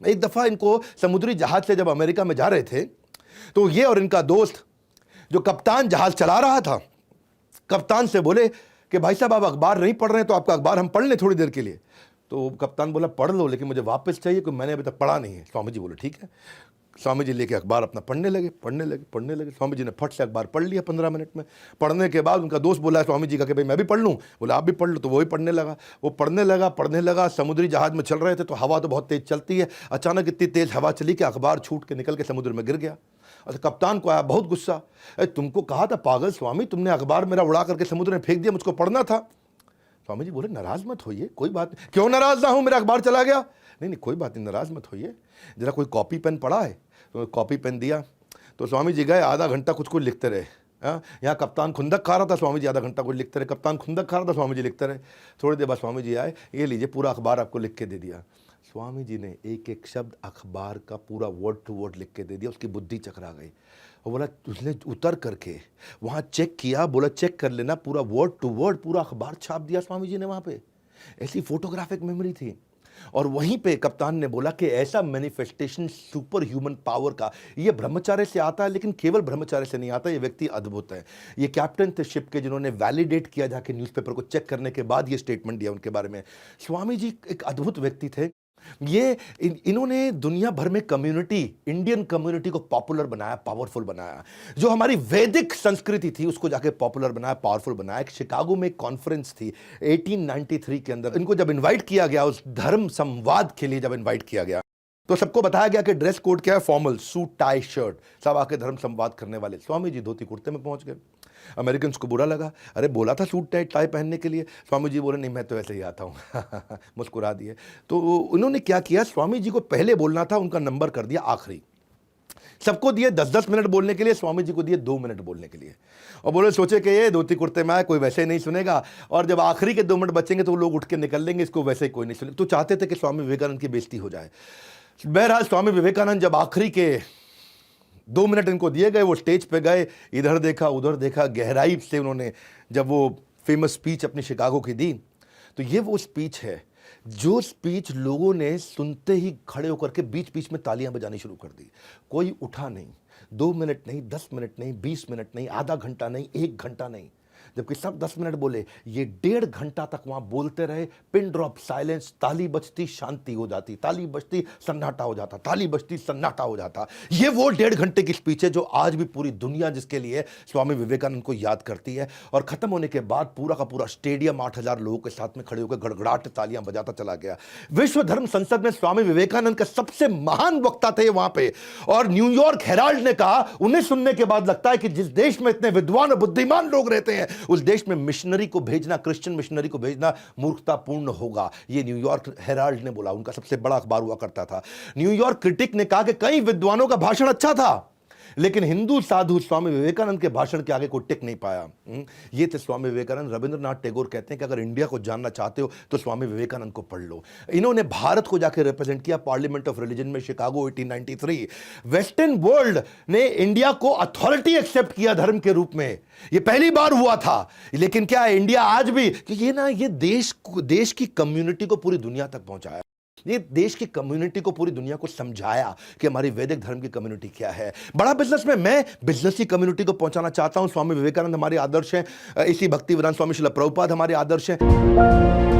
एक दफ़ा इनको समुद्री जहाज से जब अमेरिका में जा रहे थे तो ये और इनका दोस्त जो कप्तान जहाज चला रहा था, कप्तान से बोले कि भाई साहब आप अखबार नहीं पढ़ रहे हैं तो आपका अखबार हम पढ़ लें थोड़ी देर के लिए। तो कप्तान बोला पढ़ लो, लेकिन मुझे वापस चाहिए क्योंकि मैंने अभी तक पढ़ा नहीं है। स्वामी जी बोले ठीक है। स्वामी जी लेके अखबार अपना पढ़ने लगे। स्वामी जी ने फट से अखबार पढ़ लिया 15 मिनट में। पढ़ने के बाद उनका दोस्त बोला स्वामी जी का कि भाई मैं भी पढ़ लूँ। बोला आप भी पढ़ लो। तो वो ही पढ़ने लगा। समुद्री जहाज में चल रहे थे तो हवा तो बहुत तेज़ चलती है। अचानक इतनी तेज़ हवा चली कि अखबार छूट के निकल के समुद्र में गिर गया। अच्छा, कप्तान को आया बहुत गुस्सा, तुमको कहा था पागल स्वामी, तुमने अखबार मेरा उड़ा करके समुद्र में फेंक दिया, मुझको पढ़ना था। स्वामी जी बोले नाराज मत होइए, कोई बात नहीं। क्यों नाराज ना हूं, मेरा अखबार चला गया। नहीं कोई बात नहीं, नाराज मत होइए, जरा कोई कॉपी पेन पड़ा है? तो कॉपी पेन दिया। तो स्वामी जी गए, आधा घंटा कुछ लिखते रहे। यहाँ कप्तान खुंदक खा रहा था, स्वामी जी आधा घंटा कुछ लिखते रहे। कप्तान खुंदक खा रहा था, स्वामी जी लिखते रहे। थोड़ी देर बाद स्वामी जी आए, ये लीजिए पूरा अखबार आपको लिख के दे दिया। स्वामी जी ने एक एक शब्द अखबार का पूरा वर्ड टू वर्ड लिख के दे दिया। उसकी बुद्धि चकरा गई। और बोला उसने उतर करके वहाँ चेक किया, बोला चेक कर लेना, पूरा वर्ड टू वर्ड पूरा अखबार छाप दिया स्वामी जी ने वहाँ पे। ऐसी फोटोग्राफिक मेमोरी थी। और वहीं पे कप्तान ने बोला कि ऐसा मैनिफेस्टेशन सुपर ह्यूमन पावर का ये ब्रह्मचार्य से आता है, लेकिन केवल ब्रह्मचार्य से नहीं आता। ये व्यक्ति अद्भुत है। ये कैप्टन थे शिप के, जिन्होंने वैलिडेट किया जाके न्यूज़पेपर को चेक करने के बाद ये स्टेटमेंट दिया उनके बारे में। स्वामी जी एक अद्भुत व्यक्ति थे। ये इन्होंने दुनिया भर में कम्युनिटी, इंडियन कम्युनिटी को पॉपुलर बनाया, पावरफुल बनाया। जो हमारी वैदिक संस्कृति थी उसको जाके पॉपुलर बनाया, पावरफुल बनाया। एक शिकागो में कॉन्फ्रेंस थी 1893 के अंदर। इनको जब इनवाइट किया गया, उस धर्म संवाद के लिए जब इनवाइट किया गया, तो सबको बताया गया कि ड्रेस कोड क्या है, फॉर्मल सूट टाई शर्ट, सब आके धर्म संवाद करने वाले। स्वामी जी धोती कुर्ते में पहुंच गए। अमेरिकन को बुरा लगा, अरे बोला था सूट टाई पहनने के लिए। स्वामी जी बोले नहीं मैं तो ऐसे ही आता हूँ। मुस्कुरा दिए। तो उन्होंने क्या किया, स्वामी जी को पहले बोलना था, उनका नंबर कर दिया आखिरी। सबको दिए 10-10 मिनट बोलने के लिए, स्वामी जी को दिए 2 मिनट बोलने के लिए। और बोले सोचे कि ये धोती कुर्ते में आए, कोई वैसे ही नहीं सुनेगा, और जब आखिरी के 2 मिनट बचेंगे तो लोग उठ के निकल लेंगे, इसको वैसे ही कोई नहीं सुनेगा। तो चाहते थे कि स्वामी विवेकानंद की बेइज्जती हो जाए। बहरहाल स्वामी विवेकानंद जब आखिरी के 2 मिनट इनको दिए गए, वो स्टेज पे गए, इधर देखा उधर देखा, गहराई से उन्होंने जब वो फेमस स्पीच अपनी शिकागो की दी, तो ये वो स्पीच है जो स्पीच लोगों ने सुनते ही खड़े होकर के बीच बीच में तालियां बजानी शुरू कर दी। कोई उठा नहीं। 2 मिनट नहीं, 10 मिनट नहीं, 20 मिनट नहीं, आधा घंटा नहीं, 1 घंटा नहीं, जबकि सब 10 मिनट बोले, ये 1.5 घंटा तक वहां बोलते रहे। पिन ड्रॉप साइलेंस, ताली बजती शांति हो जाती, ताली बजती सन्नाटा हो जाता, ताली बजती सन्नाटा हो जाता। ये वो 1.5 घंटे की स्पीच है जो आज भी पूरी दुनिया जिसके लिए स्वामी विवेकानंद को याद करती है। और खत्म होने के बाद पूरा का पूरा स्टेडियम 8,000 लोगों के साथ में खड़े होकर गड़गड़ाहट तालियां बजाता चला गया। विश्व धर्म संसद में स्वामी विवेकानंद का सबसे महान वक्ता थे वहां पे। और न्यूयॉर्क हेराल्ड ने कहा, उन्हें सुनने के बाद लगता है कि जिस देश में इतने विद्वान और बुद्धिमान लोग रहते हैं, उस देश में मिशनरी को भेजना, क्रिश्चियन मिशनरी को भेजना मूर्खतापूर्ण होगा। ये न्यूयॉर्क हेराल्ड ने बोला, उनका सबसे बड़ा अखबार हुआ करता था। न्यूयॉर्क क्रिटिक ने कहा कि कई विद्वानों का भाषण अच्छा था, लेकिन हिंदू साधु स्वामी विवेकानंद के भाषण के आगे कोई टिक नहीं पाया। ये थे स्वामी विवेकानंद। रविंद्रनाथ टैगोर कहते हैं कि अगर इंडिया को जानना चाहते हो तो स्वामी विवेकानंद को पढ़ लो। इन्होंने भारत को जाकर रिप्रेजेंट किया पार्लियामेंट ऑफ रिलीजन में, शिकागो 1893। वेस्टर्न वर्ल्ड ने इंडिया को अथॉरिटी एक्सेप्ट किया धर्म के रूप में, ये पहली बार हुआ था। लेकिन क्या है, इंडिया आज भी ये देश की कम्युनिटी को पूरी दुनिया तक पहुंचाया। ये देश की कम्युनिटी को पूरी दुनिया को समझाया कि हमारी वैदिक धर्म की कम्युनिटी क्या है। बड़ा बिजनेस में मैं बिजनेस की कम्युनिटी को पहुंचाना चाहता हूं। स्वामी विवेकानंद हमारे आदर्श हैं, इसी भक्ति वेदांत स्वामी श्रील प्रभुपाद हमारे आदर्श हैं।